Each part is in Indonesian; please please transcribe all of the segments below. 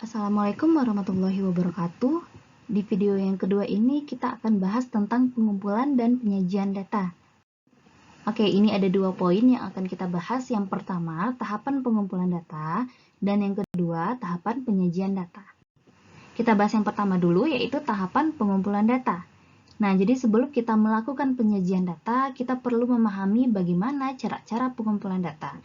Assalamualaikum warahmatullahi wabarakatuh. Di video yang kedua ini kita akan bahas tentang pengumpulan dan penyajian data. Oke, ini ada dua poin yang akan kita bahas. Yang pertama, tahapan pengumpulan data, dan yang kedua, tahapan penyajian data. Kita bahas yang pertama dulu, yaitu tahapan pengumpulan data. Nah, jadi sebelum kita melakukan penyajian data, kita perlu memahami bagaimana cara-cara pengumpulan data.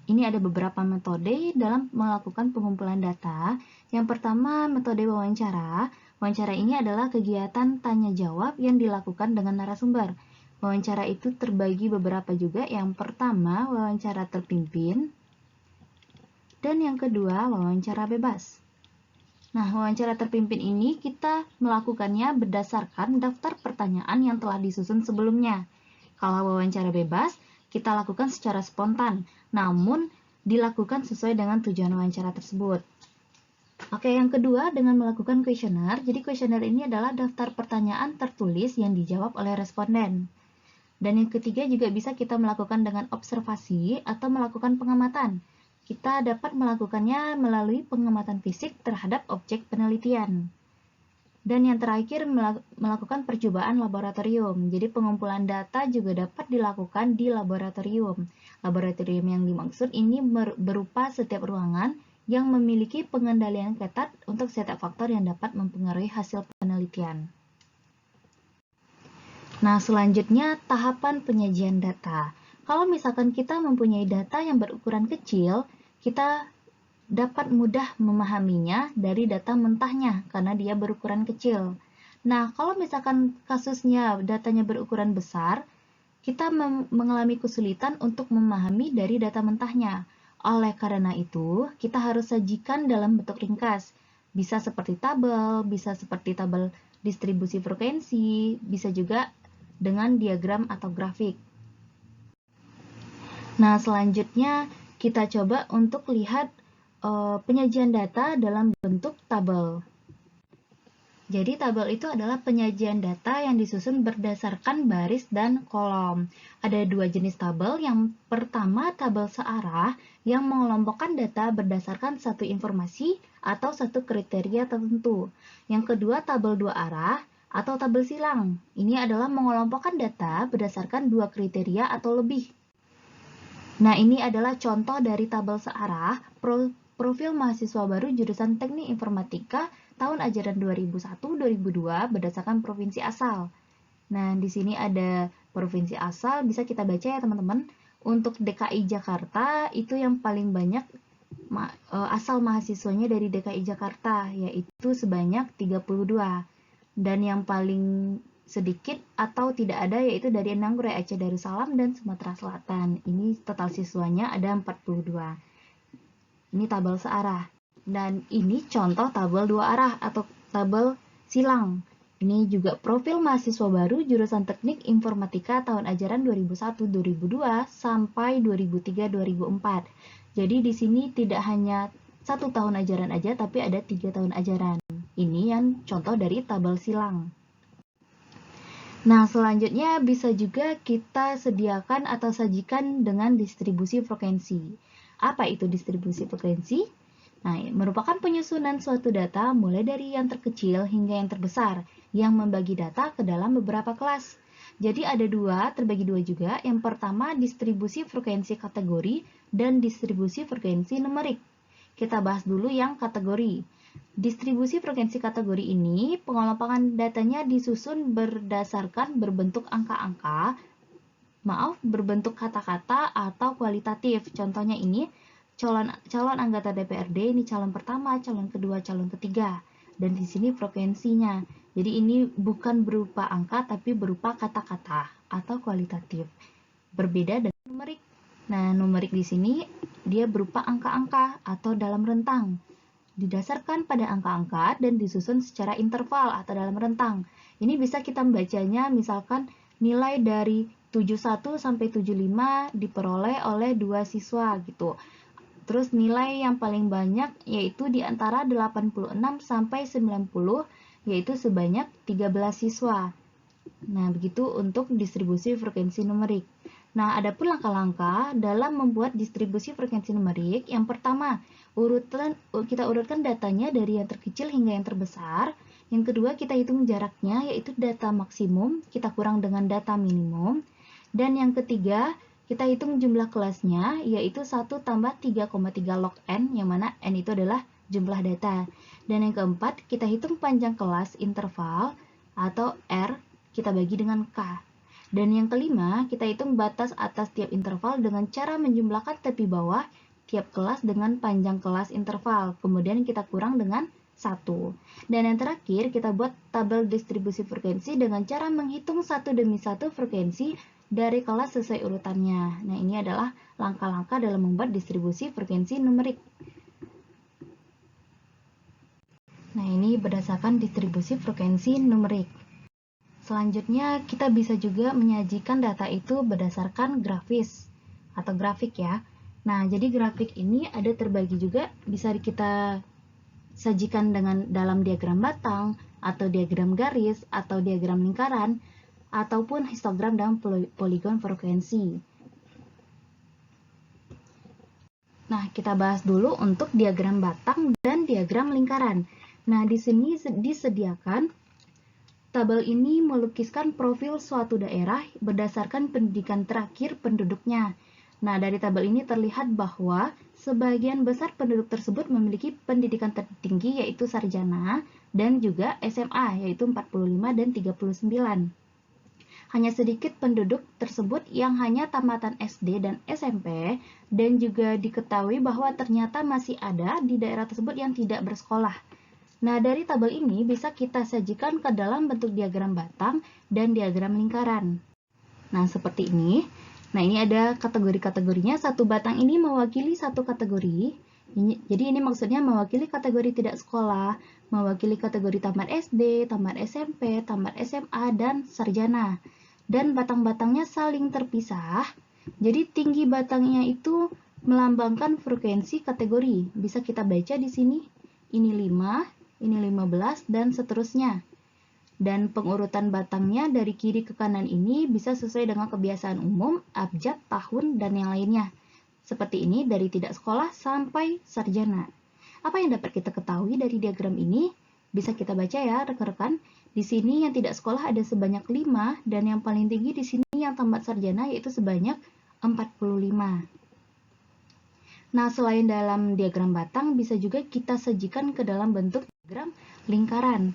Ini ada beberapa metode dalam melakukan pengumpulan data. Yang pertama, metode wawancara. Wawancara ini adalah kegiatan tanya-jawab yang dilakukan dengan narasumber. Wawancara itu terbagi beberapa juga. Yang pertama, wawancara terpimpin. Dan yang kedua, wawancara bebas. Nah, wawancara terpimpin ini kita melakukannya berdasarkan daftar pertanyaan yang telah disusun sebelumnya. Kalau wawancara bebas, kita lakukan secara spontan, namun dilakukan sesuai dengan tujuan wawancara tersebut. Oke, yang kedua dengan melakukan kuesioner. Jadi kuesioner ini adalah daftar pertanyaan tertulis yang dijawab oleh responden. Dan yang ketiga juga bisa kita melakukan dengan observasi atau melakukan pengamatan. Kita dapat melakukannya melalui pengamatan fisik terhadap objek penelitian. Dan yang terakhir, melakukan percobaan laboratorium. Jadi pengumpulan data juga dapat dilakukan di laboratorium. Laboratorium yang dimaksud ini berupa setiap ruangan yang memiliki pengendalian ketat untuk setiap faktor yang dapat mempengaruhi hasil penelitian. Nah, selanjutnya tahapan penyajian data. Kalau misalkan kita mempunyai data yang berukuran kecil, kita dapat mudah memahaminya dari data mentahnya karena dia berukuran kecil. Nah, kalau misalkan kasusnya datanya berukuran besar, kita mengalami kesulitan untuk memahami dari data mentahnya. Oleh karena itu, kita harus sajikan dalam bentuk ringkas. Bisa seperti tabel, bisa seperti tabel distribusi frekuensi, bisa juga dengan diagram atau grafik. Nah, selanjutnya kita coba untuk lihat penyajian data dalam bentuk tabel. Jadi tabel itu adalah penyajian data yang disusun berdasarkan baris dan kolom. Ada dua jenis tabel. Yang pertama tabel searah yang mengelompokkan data berdasarkan satu informasi atau satu kriteria tertentu. Yang kedua tabel dua arah atau tabel silang. Ini adalah mengelompokkan data berdasarkan dua kriteria atau lebih. Nah, ini adalah contoh dari tabel searah profil mahasiswa baru jurusan Teknik Informatika tahun ajaran 2001-2002 berdasarkan provinsi asal. Nah, di sini ada provinsi asal, bisa kita baca ya teman-teman. Untuk DKI Jakarta, itu yang paling banyak asal mahasiswanya dari DKI Jakarta, yaitu sebanyak 32. Dan yang paling sedikit atau tidak ada yaitu dari Nanggure, Aceh Darussalam, dan Sumatera Selatan. Ini total siswanya ada 42. Ini tabel searah. Dan ini contoh tabel dua arah atau tabel silang. Ini juga profil mahasiswa baru jurusan Teknik Informatika tahun ajaran 2001-2002 sampai 2003-2004. Jadi di sini tidak hanya 1 tahun ajaran aja, tapi ada 3 tahun ajaran. Ini yang contoh dari tabel silang. Nah, selanjutnya bisa juga kita sediakan atau sajikan dengan distribusi frekuensi. Apa itu distribusi frekuensi? Nah, merupakan penyusunan suatu data mulai dari yang terkecil hingga yang terbesar, yang membagi data ke dalam beberapa kelas. Jadi ada terbagi dua juga. Yang pertama, distribusi frekuensi kategori dan distribusi frekuensi numerik. Kita bahas dulu yang kategori. Distribusi frekuensi kategori ini, pengelompokan datanya disusun berdasarkan berbentuk angka-angka, berbentuk kata-kata atau kualitatif. Contohnya ini, calon anggota DPRD, ini calon pertama, calon kedua, calon ketiga. Dan di sini frekuensinya. Jadi ini bukan berupa angka, tapi berupa kata-kata atau kualitatif. Berbeda dengan numerik. Nah, numerik di sini, dia berupa angka-angka atau dalam rentang. Didasarkan pada angka-angka dan disusun secara interval atau dalam rentang. Ini bisa kita membacanya misalkan nilai dari 71 sampai 75 diperoleh oleh 2 siswa gitu. Terus nilai yang paling banyak yaitu di antara 86 sampai 90 yaitu sebanyak 13 siswa. Nah, begitu untuk distribusi frekuensi numerik. Nah, ada pun langkah-langkah dalam membuat distribusi frekuensi numerik. Yang pertama, kita urutkan datanya dari yang terkecil hingga yang terbesar. Yang kedua, kita hitung jaraknya, yaitu data maksimum, kita kurang dengan data minimum. Dan yang ketiga, kita hitung jumlah kelasnya, yaitu 1 tambah 3,3 log n, yang mana n itu adalah jumlah data. Dan yang keempat, kita hitung panjang kelas interval, atau R, kita bagi dengan K. Dan yang kelima, kita hitung batas atas tiap interval dengan cara menjumlahkan tepi bawah tiap kelas dengan panjang kelas interval. Kemudian kita kurang dengan 1. Dan yang terakhir, kita buat tabel distribusi frekuensi dengan cara menghitung satu demi satu frekuensi dari kelas sesuai urutannya. Nah, ini adalah langkah-langkah dalam membuat distribusi frekuensi numerik. Nah, ini berdasarkan distribusi frekuensi numerik. Selanjutnya, kita bisa juga menyajikan data itu berdasarkan grafis atau grafik ya. Nah, jadi grafik ini ada terbagi juga, bisa kita sajikan dalam diagram batang, atau diagram garis, atau diagram lingkaran, ataupun histogram dan poligon frekuensi. Nah, kita bahas dulu untuk diagram batang dan diagram lingkaran. Nah, di sini disediakan tabel ini melukiskan profil suatu daerah berdasarkan pendidikan terakhir penduduknya. Nah, dari tabel ini terlihat bahwa sebagian besar penduduk tersebut memiliki pendidikan tertinggi yaitu sarjana dan juga SMA yaitu 45 dan 39. Hanya sedikit penduduk tersebut yang hanya tamatan SD dan SMP, dan juga diketahui bahwa ternyata masih ada di daerah tersebut yang tidak bersekolah. Nah, dari tabel ini bisa kita sajikan ke dalam bentuk diagram batang dan diagram lingkaran. Nah, seperti ini. Nah, ini ada kategori-kategorinya. Satu batang ini mewakili satu kategori. Jadi ini maksudnya mewakili kategori tidak sekolah, mewakili kategori tamat SD, tamat SMP, tamat SMA, dan sarjana. Dan batang-batangnya saling terpisah. Jadi tinggi batangnya itu melambangkan frekuensi kategori. Bisa kita baca di sini. Ini 5. Ini 15 dan seterusnya. Dan pengurutan batangnya dari kiri ke kanan ini bisa sesuai dengan kebiasaan umum, abjad, tahun, dan yang lainnya. Seperti ini dari tidak sekolah sampai sarjana. Apa yang dapat kita ketahui dari diagram ini? Bisa kita baca ya rekan-rekan. Di sini yang tidak sekolah ada sebanyak 5 dan yang paling tinggi di sini yang tamat sarjana yaitu sebanyak 45. Nah, selain dalam diagram batang, bisa juga kita sajikan ke dalam bentuk diagram lingkaran.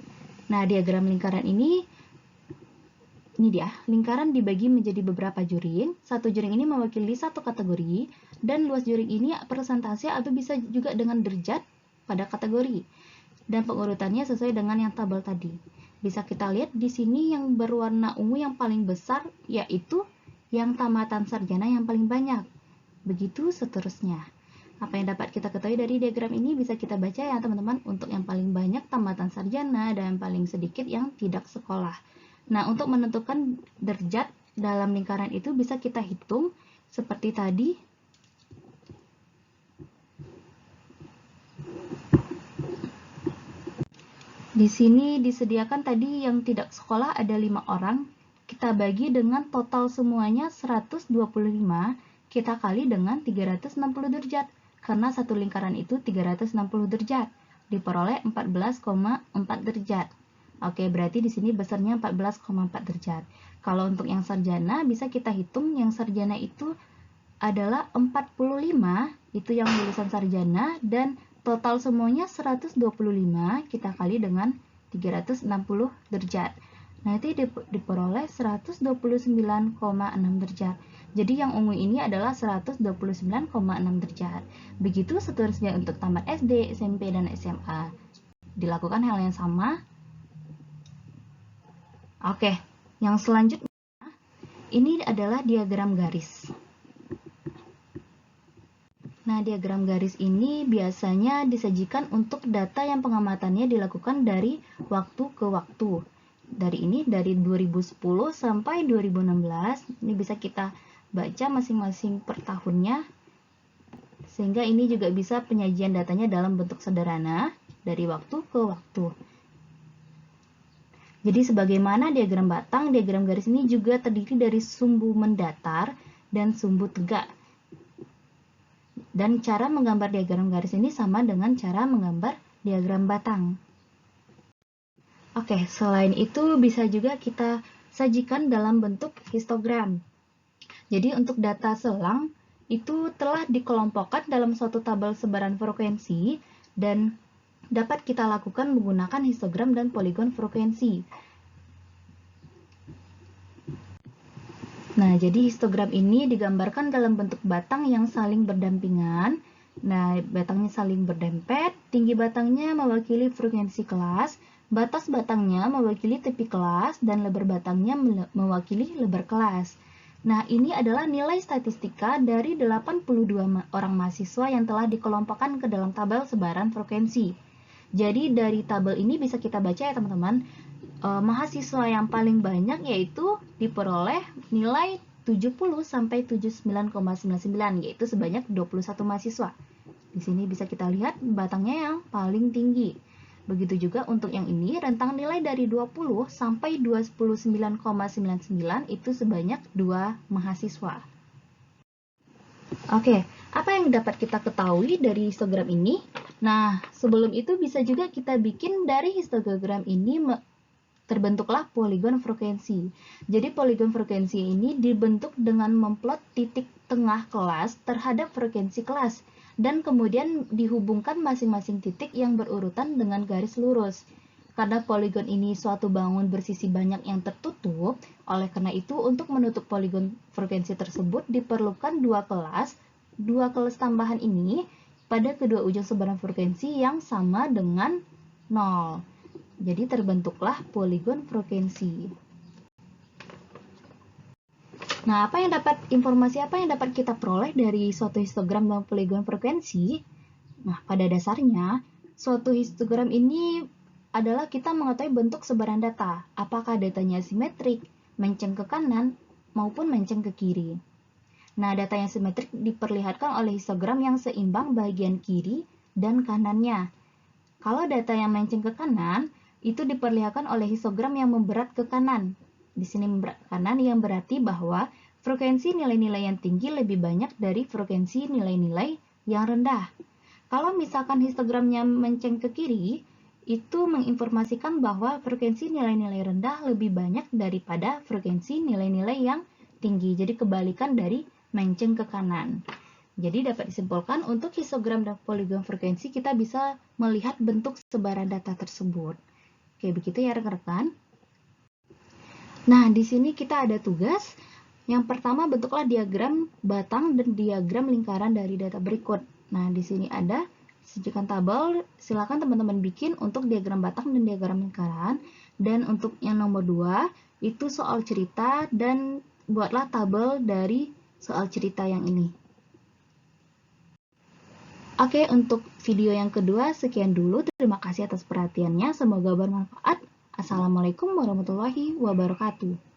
Nah, diagram lingkaran ini dia, lingkaran dibagi menjadi beberapa juring. Satu juring ini mewakili satu kategori, dan luas juring ini persentase atau bisa juga dengan derajat pada kategori. Dan pengurutannya sesuai dengan yang tabel tadi. Bisa kita lihat di sini yang berwarna ungu yang paling besar, yaitu yang tamatan sarjana yang paling banyak. Begitu seterusnya. Apa yang dapat kita ketahui dari diagram ini bisa kita baca ya teman-teman, untuk yang paling banyak tamatan sarjana dan paling sedikit yang tidak sekolah. Nah, untuk menentukan derajat dalam lingkaran itu bisa kita hitung seperti tadi. Di sini disediakan tadi yang tidak sekolah ada 5 orang, kita bagi dengan total semuanya 125, kita kali dengan 360 derajat. Karena satu lingkaran itu 360 derajat, diperoleh 14,4 derajat. Oke, berarti di sini besarnya 14,4 derajat. Kalau untuk yang sarjana, bisa kita hitung yang sarjana itu adalah 45, itu yang lulusan sarjana, dan total semuanya 125, kita kali dengan 360 derajat. Nah, itu diperoleh 129,6 derajat. Jadi yang ungu ini adalah 129,6 derajat. Begitu seterusnya untuk tamat SD, SMP, dan SMA. Dilakukan hal yang sama. Oke, yang selanjutnya ini adalah diagram garis. Nah, diagram garis ini biasanya disajikan untuk data yang pengamatannya dilakukan dari waktu ke waktu. Dari 2010 sampai 2016, ini bisa kita baca masing-masing per tahunnya, sehingga ini juga bisa penyajian datanya dalam bentuk sederhana dari waktu ke waktu. Jadi sebagaimana diagram batang, diagram garis ini juga terdiri dari sumbu mendatar dan sumbu tegak. Dan cara menggambar diagram garis ini sama dengan cara menggambar diagram batang. Oke, selain itu bisa juga kita sajikan dalam bentuk histogram. Jadi untuk data selang itu telah dikelompokkan dalam suatu tabel sebaran frekuensi dan dapat kita lakukan menggunakan histogram dan poligon frekuensi. Nah, jadi histogram ini digambarkan dalam bentuk batang yang saling berdampingan. Nah, batangnya saling berdempet, tinggi batangnya mewakili frekuensi kelas, batas batangnya mewakili tepi kelas, dan lebar batangnya mewakili lebar kelas. Nah, ini adalah nilai statistika dari 82 orang mahasiswa yang telah dikelompokkan ke dalam tabel sebaran frekuensi. Jadi, dari tabel ini bisa kita baca ya teman-teman, mahasiswa yang paling banyak yaitu diperoleh nilai 70 sampai 79,99 yaitu sebanyak 21 mahasiswa. Di sini bisa kita lihat batangnya yang paling tinggi. Begitu juga untuk yang ini rentang nilai dari 20 sampai 29,99 itu sebanyak 2 mahasiswa. Oke, apa yang dapat kita ketahui dari histogram ini? Nah, sebelum itu bisa juga kita bikin dari histogram ini terbentuklah poligon frekuensi. Jadi poligon frekuensi ini dibentuk dengan memplot titik tengah kelas terhadap frekuensi kelas dan kemudian dihubungkan masing-masing titik yang berurutan dengan garis lurus. Karena poligon ini suatu bangun bersisi banyak yang tertutup, oleh karena itu untuk menutup poligon frekuensi tersebut diperlukan dua kelas tambahan ini pada kedua ujung sebaran frekuensi yang sama dengan 0. Jadi terbentuklah poligon frekuensi. Nah, informasi apa yang dapat kita peroleh dari suatu histogram dan poligon frekuensi? Nah, pada dasarnya, suatu histogram ini adalah kita mengetahui bentuk sebaran data. Apakah datanya simetrik, menceng ke kanan, maupun menceng ke kiri. Nah, data yang simetrik diperlihatkan oleh histogram yang seimbang bagian kiri dan kanannya. Kalau data yang menceng ke kanan, itu diperlihatkan oleh histogram yang memberat ke kanan. Di sini memberat ke kanan yang berarti bahwa frekuensi nilai-nilai yang tinggi lebih banyak dari frekuensi nilai-nilai yang rendah. Kalau misalkan histogramnya menceng ke kiri, itu menginformasikan bahwa frekuensi nilai-nilai rendah lebih banyak daripada frekuensi nilai-nilai yang tinggi. Jadi kebalikan dari menceng ke kanan. Jadi dapat disimpulkan untuk histogram dan poligon frekuensi kita bisa melihat bentuk sebaran data tersebut. Oke, begitu ya rekan-rekan. Nah, di sini kita ada tugas. Yang pertama, bentuklah diagram batang dan diagram lingkaran dari data berikut. Nah, di sini ada sajikan tabel. Silakan teman-teman bikin untuk diagram batang dan diagram lingkaran. Dan untuk yang nomor 2, itu soal cerita dan buatlah tabel dari soal cerita yang ini. Oke, untuk video yang kedua sekian dulu. Terima kasih atas perhatiannya. Semoga bermanfaat. Assalamualaikum warahmatullahi wabarakatuh.